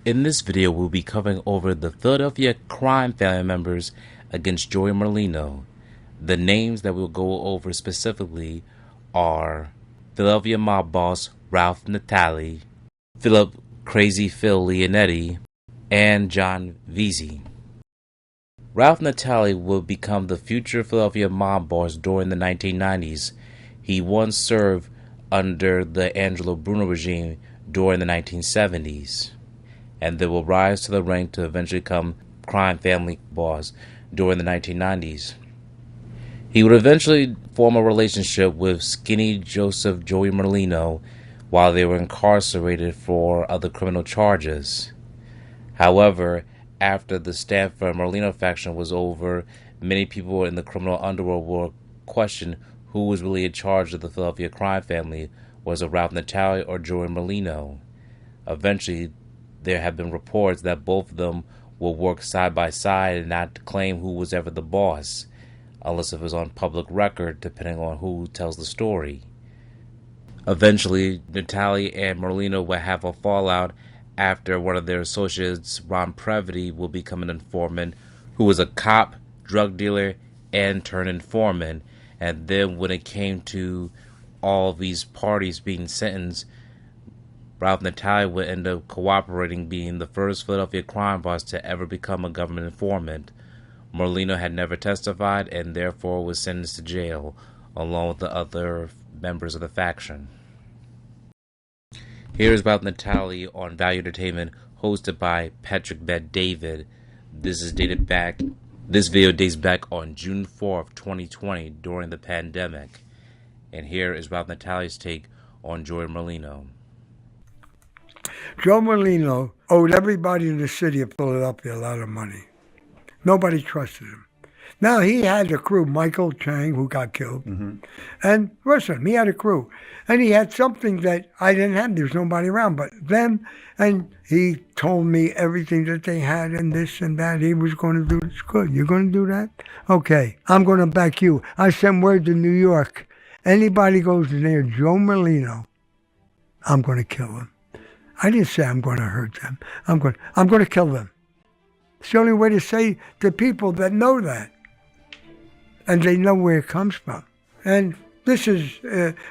In this video, we'll be covering over the Philadelphia crime family members against Joey Merlino. The names that we'll go over specifically are Philadelphia mob boss Ralph Natali, Philip Crazy Phili Leonetti, and John Veasey. Ralph Natali will become the future Philadelphia mob boss during the 1990s. He once served under the Angelo Bruno regime during the 1970s, and then will rise to the rank to eventually become crime family boss during the 1990s. He would eventually form a relationship with Skinny Joseph Joey Merlino while they were incarcerated for other criminal charges. However, after the Stanford Merlino faction was over, many people in the criminal underworld were questioned who was really in charge of the Philadelphia crime family. Was it Ralph Natale or Joey Merlino? Eventually, there have been reports that both of them will work side by side and not claim who was ever the boss, unless it was on public record, depending on who tells the story. Eventually, Natali and Merlino will have a fallout after one of their associates, Ron Previty, will become an informant who was a cop, drug dealer, and turned informant. And then when it came to all these parties being sentenced, Ralph Natali would end up cooperating, being the first Philadelphia crime boss to ever become a government informant. Merlino had never testified and therefore was sentenced to jail, along with the other members of the faction. Here is Ralph Natali on Value Entertainment, hosted by Patrick Bet-David. This video dates back on June 4th, 2020, during the pandemic. And here is Ralph Natali's take on Joey Merlino. Joe Merlino owed everybody in the city of Philadelphia a lot of money. Nobody trusted him. Now, he had a crew, Michael Chang, who got killed, and the rest of them. He had a crew. And he had something that I didn't have. There was nobody around but them. And he told me everything that they had and this and that. He was going to do this. Good. You're going to do that? Okay. I'm going to back you. I sent word to New York. Anybody goes near Joe Merlino, I'm going to kill him. I didn't say I'm going to hurt them. I'm going to kill them. It's the only way to say to people that know that. And they know where it comes from. And this is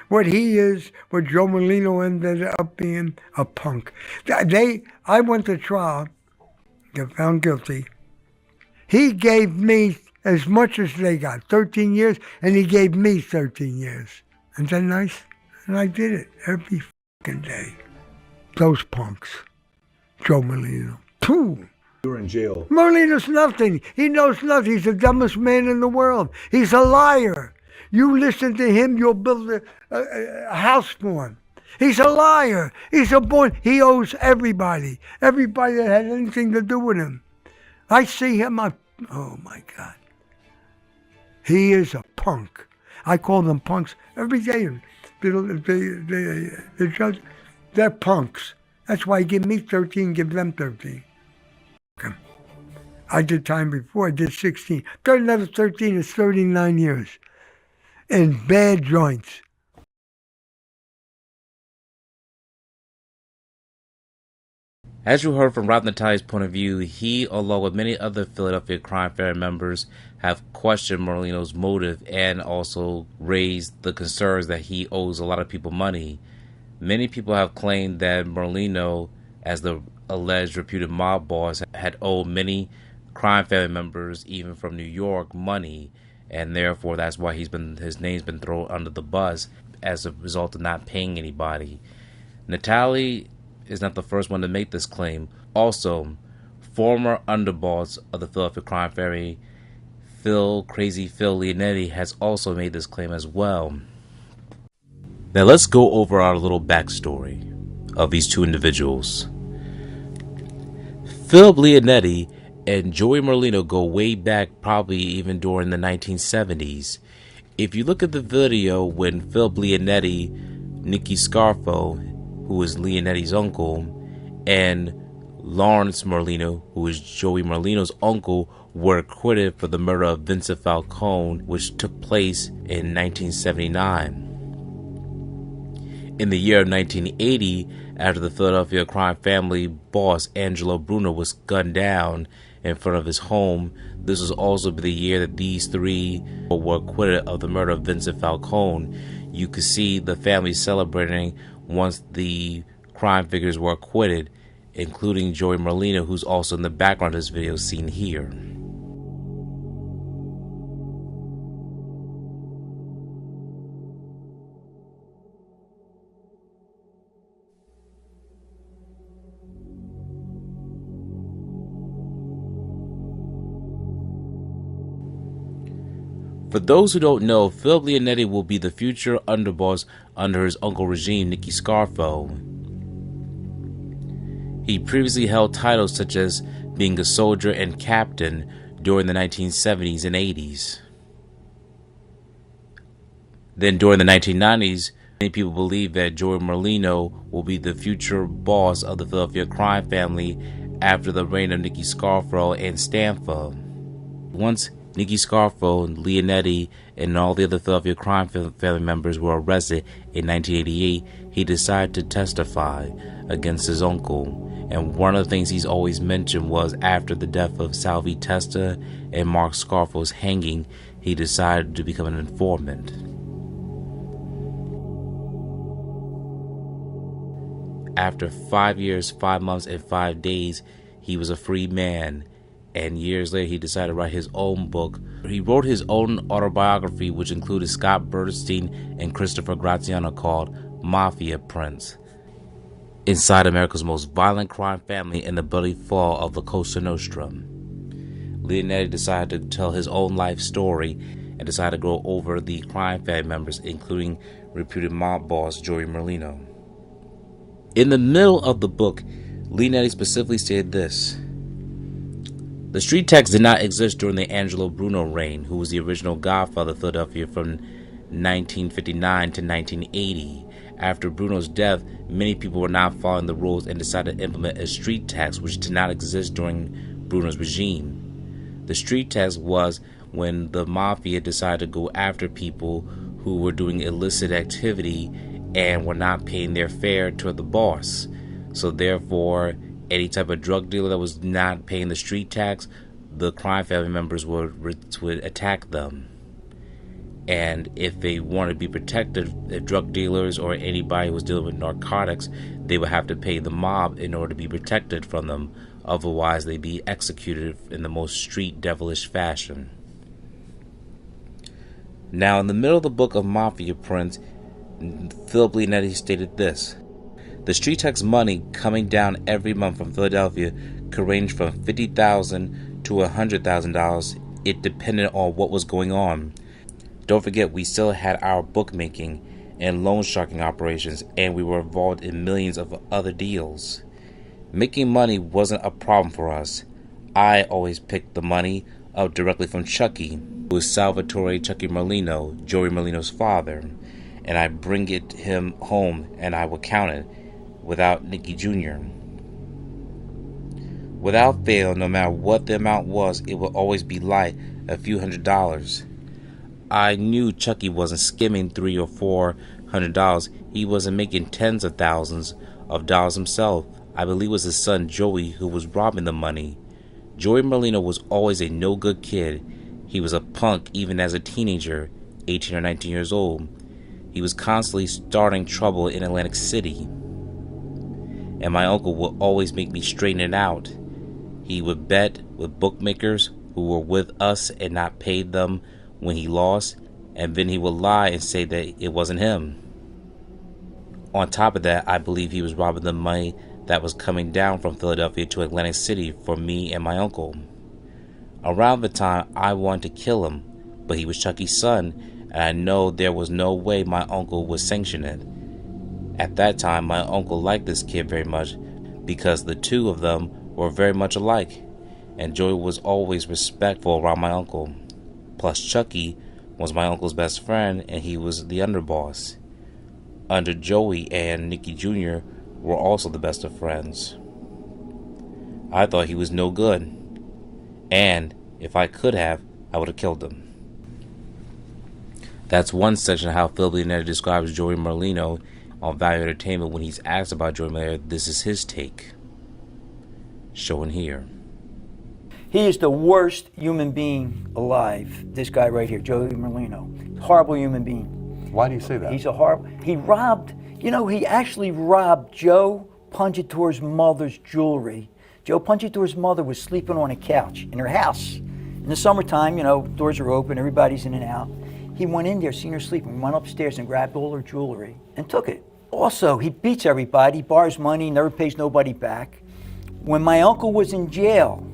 what he is, what Joe Merlino ended up being, a punk. I went to trial, got found guilty. He gave me as much as they got, 13 years, and he gave me 13 years. Isn't that nice? And I did it every fucking day. Those punks. Joe Merlino. Pooh! You were in jail. Merlino's nothing. He knows nothing. He's the dumbest man in the world. He's a liar. You listen to him, you'll build a house for him. He's a liar. He's a boy. He owes everybody. Everybody that had anything to do with him. I see him, oh my God. He is a punk. I call them punks every day. The judge, they're punks. That's why he give me 13, give them 13. Okay. I did time before, I did 16. Another 13 is 39 years in bad joints. As you heard from Ralph Natali's point of view, he, along with many other Philadelphia crime family members, have questioned Merlino's motive and also raised the concerns that he owes a lot of people money. Many people have claimed that Merlino, as the alleged reputed mob boss, had owed many crime family members, even from New York, money, and therefore that's why his name's been thrown under the bus as a result of not paying anybody. Natali is not the first one to make this claim. Also, former underboss of the Philadelphia crime family, Crazy Phili Leonetti, has also made this claim as well. Now let's go over our little backstory of these two individuals. Phili Leonetti and Joey Merlino go way back, probably even during the 1970s. If you look at the video when Phili Leonetti, Nicky Scarfo, who is Leonetti's uncle, and Lawrence Merlino, who is Joey Merlino's uncle, were acquitted for the murder of Vincent Falcone, which took place in 1979. In the year of 1980, after the Philadelphia crime family boss Angelo Bruno was gunned down in front of his home, this was also the year that these three were acquitted of the murder of Vincent Falcone. You could see the family celebrating once the crime figures were acquitted, including Joey Merlino, who's also in the background of this video seen here. For those who don't know, Phili Leonetti will be the future underboss under his uncle regime, Nicky Scarfo. He previously held titles such as being a soldier and captain during the 1970s and 80s. Then during the 1990s, many people believe that Joey Merlino will be the future boss of the Philadelphia crime family after the reign of Nicky Scarfo and Stanfa. Once Nicky Scarfo, Leonetti, and all the other Philadelphia crime family members were arrested in 1988, he decided to testify against his uncle. And one of the things he's always mentioned was after the death of Salvi Testa and Mark Scarfo's hanging, he decided to become an informant. After 5 years, 5 months, and 5 days, he was a free man. And years later, he decided to write his own book. He wrote his own autobiography, which included Scott Bernstein and Christopher Graziano, called Mafia Prince. Inside America's most violent crime family and the bloody fall of the Cosa Nostra. Leonetti decided to tell his own life story and decided to go over the crime family members, including reputed mob boss Joey Merlino. In the middle of the book, Leonetti specifically stated this: the street tax did not exist during the Angelo Bruno reign, who was the original godfather of Philadelphia from 1959 to 1980. After Bruno's death, many people were not following the rules and decided to implement a street tax, which did not exist during Bruno's regime. The street tax was when the mafia decided to go after people who were doing illicit activity and were not paying their fare to the boss. So therefore, any type of drug dealer that was not paying the street tax, the crime family members would attack them. And if they wanted to be protected, if drug dealers or anybody who was dealing with narcotics, they would have to pay the mob in order to be protected from them. Otherwise, they'd be executed in the most street devilish fashion. Now, in the middle of the book of Mafia Prince, Phili Leonetti stated this: the street tax money coming down every month from Philadelphia could range from $50,000 to $100,000. It depended on what was going on. Don't forget, we still had our bookmaking and loan sharking operations, and we were involved in millions of other deals. Making money wasn't a problem for us. I always picked the money up directly from Chucky, who was Salvatore Chucky Merlino, Joey Merlino's father, and I bring it him home and I would count it without Nicky Jr. Without fail, no matter what the amount was, it would always be light, a few $100s. I knew Chucky wasn't skimming $300 or $400. He wasn't making tens of thousands of dollars himself. I believe it was his son Joey who was robbing the money. Joey Merlino was always a no-good kid. He was a punk even as a teenager, 18 or 19 years old. He was constantly starting trouble in Atlantic City. And my uncle would always make me straighten it out. He would bet with bookmakers who were with us and not paid them when he lost, and then he would lie and say that it wasn't him. On top of that, I believe he was robbing the money that was coming down from Philadelphia to Atlantic City for me and my uncle. Around the time, I wanted to kill him, but he was Chucky's son, and I know there was no way my uncle would sanction it. At that time, my uncle liked this kid very much because the two of them were very much alike, and Joey was always respectful around my uncle. Plus, Chucky was my uncle's best friend, and he was the underboss. Under Joey and Nicky Jr. were also the best of friends. I thought he was no good, and if I could have, I would have killed him. That's one section of how Phili Leonetti describes Joey Merlino. on Value Entertainment when he's asked about Joey Merlino. This is his take. Shown here. He is the worst human being alive, this guy right here, Joey Merlino. Horrible human being. Why do you say that? He actually robbed Joe Pungitor's mother's jewelry. Joe Pungitor's mother was sleeping on a couch in her house. In the summertime, doors are open, everybody's in and out. He went in there, seen her sleeping, went upstairs and grabbed all her jewelry and took it. Also, he beats everybody, borrows money, never pays nobody back. When my uncle was in jail,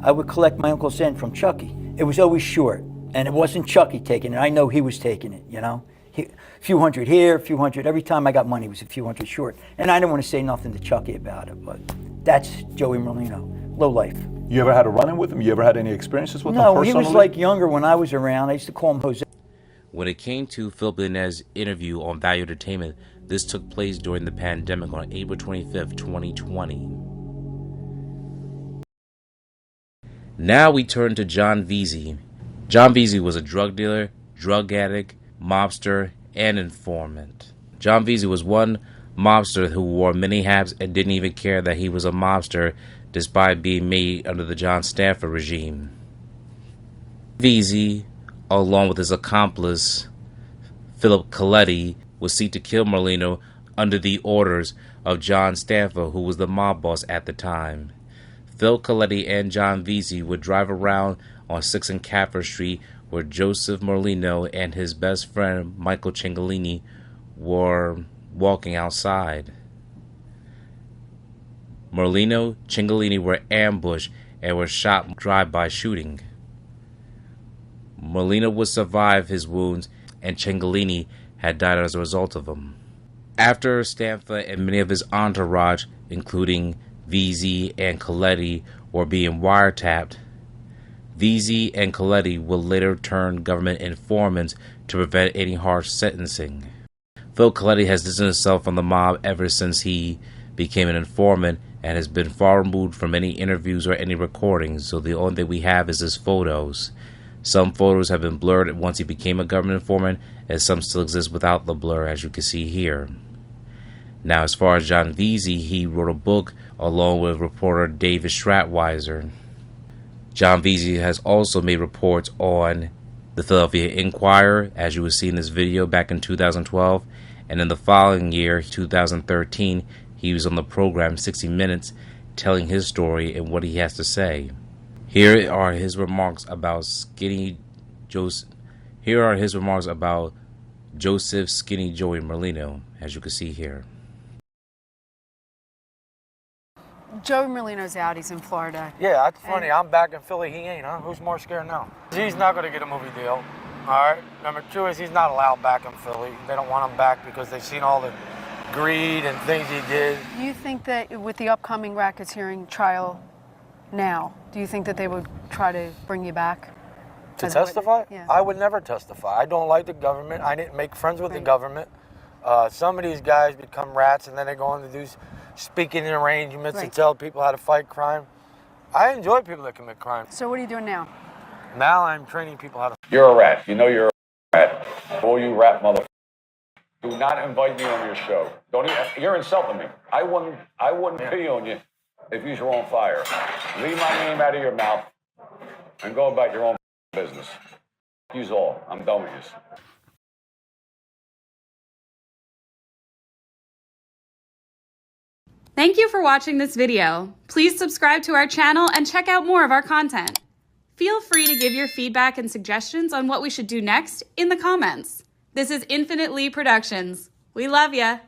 I would collect my uncle's end from Chucky. It was always short, and it wasn't Chucky taking it. I know he was taking it, A few hundred here, a few hundred. Every time I got money, it was a few hundred short. And I didn't want to say nothing to Chucky about it, but that's Joey Merlino, low life. You ever had a run-in with him? You ever had any experiences with him personally? No, he was like younger when I was around. I used to call him Jose. When it came to Phili Leonetti's interview on Value Entertainment, this took place during the pandemic on April 25th, 2020. Now we turn to John Veasey. John Veasey was a drug dealer, drug addict, mobster, and informant. John Veasey was one mobster who wore many hats and didn't even care that he was a mobster despite being made under the John Stafford regime. Veasey, along with his accomplice, Phili Leonetti, would seek to kill Merlino under the orders of John Stafford, who was the mob boss at the time. Phili Leonetti and John Veasey would drive around on 6th and Capper Street where Joseph Merlino and his best friend Michael Ciancaglini were walking outside. Merlino, Ciancaglini were ambushed and were shot drive-by shooting. Merlino would survive his wounds, and Ciancaglini had died as a result of them. After Stafford and many of his entourage, including Veasey and Leonetti, were being wiretapped, Veasey and Leonetti would later turn government informants to prevent any harsh sentencing. Phili Leonetti has distanced himself from the mob ever since he became an informant and has been far removed from any interviews or any recordings, so the only thing we have is his photos. Some photos have been blurred once he became a government informant, and some still exist without the blur, as you can see here. Now, as far as John Veasey, he wrote a book along with reporter David Stratweiser. John Veasey has also made reports on the Philadelphia Inquirer, as you will see in this video, back in 2012, and in the following year, 2013, he was on the program 60 Minutes telling his story and what he has to say. Here are his remarks about Joseph Skinny Joey Merlino, as you can see here. Joey Merlino's out. He's in Florida. Yeah, that's funny. I'm back in Philly. He ain't, huh? Who's more scared now? He's not going to get a movie deal. All right. Number two is he's not allowed back in Philly. They don't want him back because they've seen all the greed and things he did. Do you think that with the upcoming racketeering trial now, do you think that they would try to bring you back? To testify? Yeah. I would never testify. I don't like the government. I didn't make friends with the government. Some of these guys become rats and then they go on to do speaking arrangements to tell people how to fight crime. I enjoy people that commit crime. So what are you doing now? Now I'm training people how to... You're a rat. You know you're a rat. All you rat motherfuckers. Do not invite me on your show. Don't even, you're insulting me. I wouldn't pee on you if you were on fire. Leave my name out of your mouth and go about your own business. Use all. I'm done with you. Thank you for watching this video. Please subscribe to our channel and check out more of our content. Feel free to give your feedback and suggestions on what we should do next in the comments. This is Infinite Lee Productions. We love ya.